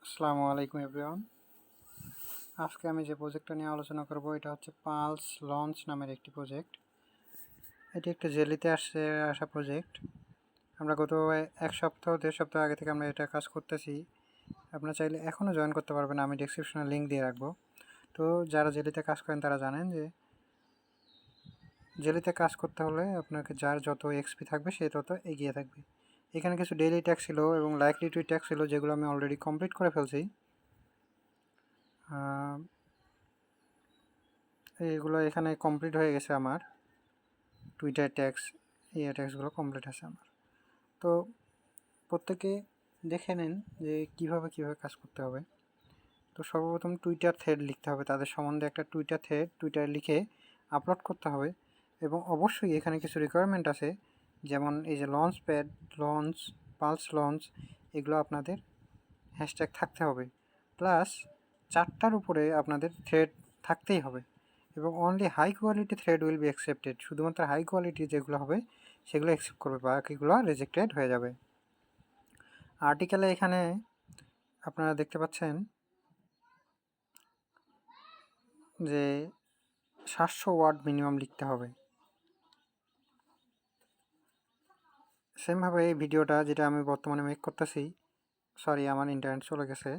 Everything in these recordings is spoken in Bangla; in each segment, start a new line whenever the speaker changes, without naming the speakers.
আসসালামু আলাইকুম এভরিওয়ান। আজকে আমি যে প্রজেক্টটা নিয়ে আলোচনা করব এটা হচ্ছে পালস লঞ্চ নামের একটি প্রজেক্ট। এটি একটা জেলিতে আসা প্রজেক্ট। আমরা গত এক সপ্তাহ দেড় সপ্তাহ আগে থেকে আমরা এটা কাজ করতেছি। আপনারা চাইলে এখনও জয়েন করতে পারবেন, আমি ডেসক্রিপশনে লিঙ্ক দিয়ে রাখবো। তো যারা জেলিতে কাজ করেন তারা জানেন যে জেলিতে কাজ করতে হলে আপনাকে যার যত এক্সপি থাকবে সে তত এগিয়ে থাকবে। এখানে কিছু ডেইলি ট্যাক্স ছিল এবং লাইকলি টু ট্যাক্স ছিল, যেগুলো আমি অলরেডি কমপ্লিট করে ফেলছি। এইগুলো এখানে কমপ্লিট হয়ে গেছে আমার। টুইটার ট্যাক্স, এই ট্যাক্সগুলো কমপ্লিট আছে আমার। তো প্রত্যেকে দেখে নেন যে কীভাবে কাজ করতে হবে। তো সর্বপ্রথম টুইটার থ্রেড লিখতে হবে, তাদের সম্বন্ধে একটা টুইটার লিখে আপলোড করতে হবে। এবং অবশ্যই এখানে কিছু রিকোয়ারমেন্ট আছে, যেমন এই যে launch pad, launch, pulse launch, এগুলো আপনাদের হ্যাশট্যাগ থাকতে হবে। প্লাস 4টার উপরে আপনাদের থ্রেড থাকতেই হবে। এবং only high quality thread will be accepted, শুধুমাত্র হাই কোয়ালিটি যেগুলো হবে সেগুলো অ্যাকসেপ্ট করবে, বাকিগুলো রিজেক্টেড হয়ে যাবে। আর্টিকেলে এখানে আপনারা দেখতে পাচ্ছেন যে 700 ওয়ার্ড মিনিমাম লিখতে হবে। সেমভাবে এই ভিডিওটা যেটা আমি বর্তমানে মেক করতেছি, সরি আমার ইন্টারনেট চলে গেছে।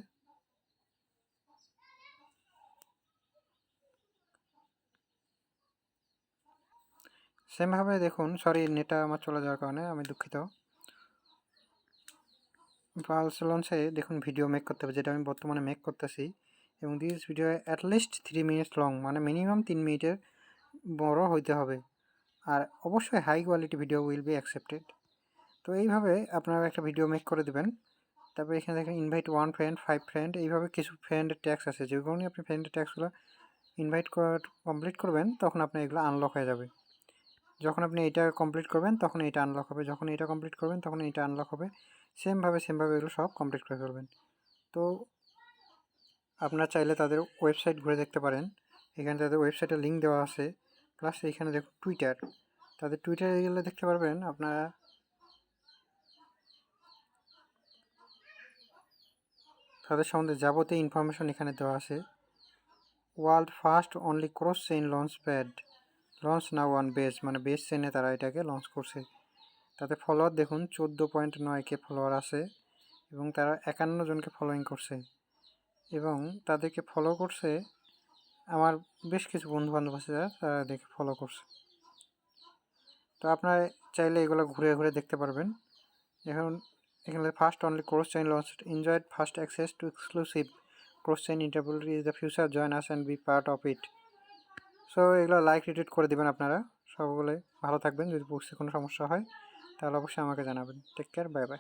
সেমভাবে দেখুন, সরি নেটটা আমার চলে যাওয়ার কারণে আমি দুঃখিত। পালস লঞ্চে দেখুন ভিডিও মেক করতে হবে, যেটা আমি বর্তমানে মেক করতেছি। এবং this video at least 3 minutes long, মানে মিনিমাম 3 মিনিটের বড় হইতে হবে। আর অবশ্যই high quality video will be accepted. তো এইভাবে আপনারা একটা ভিডিও মেক করে দেবেন। তারপর এখানে দেখেন ইনভাইট 1 ফ্রেন্ড, 5 ফ্রেন্ড, এইভাবে কিছু ফ্রেন্ডের ট্যাক্স আছে, যেগুলো আপনি ফ্রেন্ডের ট্যাক্সগুলো ইনভাইট করা কমপ্লিট করবেন তখন আপনার এগুলো আনলক হয়ে যাবে। যখন আপনি এটা কমপ্লিট করবেন তখন এটা আনলক হবে, যখন এটা কমপ্লিট করবেন তখন এটা আনলক হবে। সেমভাবে এগুলো সব কমপ্লিট করে ফেলবেন। তো আপনারা চাইলে তাদের ওয়েবসাইট ঘুরে দেখতে পারেন, এখানে তাদের ওয়েবসাইটের লিঙ্ক দেওয়া আছে। প্লাস এখানে দেখুন টুইটার, তাদের টুইটারে গেলে দেখতে পারবেন আপনারা তাদের সম্বন্ধে যাবতীয় ইনফরমেশন এখানে দেওয়া আছে। World first only cross chain launch pad, launch now on base, মানে বেস চেইনে তারা এটাকে লঞ্চ করছে। তাদের ফলোয়ার দেখুন 14.9K ফলোয়ার আছে এবং তারা 51 জনকে ফলোয়িং করছে। এবং তাদেরকে ফলো করছে আমার বেশ কিছু বন্ধুবান্ধব আছে, তারা দেখে ফলো করছে। তো আপনারা চাইলে এগুলো ঘুরে ঘুরে দেখতে পারবেন। এখানে first only cross chain launch, enjoyed first access to exclusive cross chain interview is the future, join us and be part of it. So এগুলো লাইক রিটুইট করে দেবেন আপনারা। সকলে ভালো থাকবেন। যদি বুঝতে কোনো সমস্যা হয় তাহলে অবশ্যই আমাকে জানাবেন। Take care, bye by.